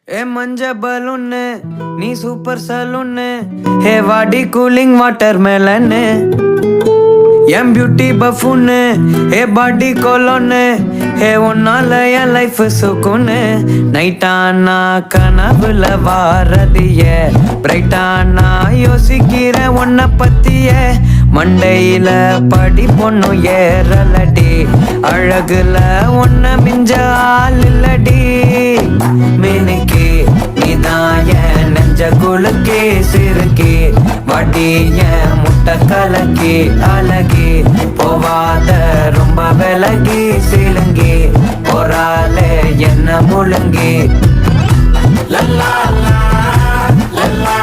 ஏ மஞ்ச பலூன்னு நீ சூப்பர் சலூன்னு ஹே வாடி கூலிங் வாட்டர் மேலன்னு என் பியூட்டி பஃபுன்னு ஹே பாடி கொலோன்னு ஹே உன்னால என் லைஃப் சுக்குன்னு நைட்டானா கனவுல வாரதிய பிரைட்டானா யோசிக்கிற உன்னை பத்திய மண்டையில படி பொண்ணு ஏறலடி அழகுல உன்னை மிஞ்ச ஆள் இல்லடி மினுக்கி நீதான் என் நெஞ்ச குலுக்கி சிறுக்கி வடிய முட்டை கலக்கி அழகி போவாத ரொம்ப விலகி சிலுங்கி போறாலே என்ன முழுங்கி லல்லா லல்லா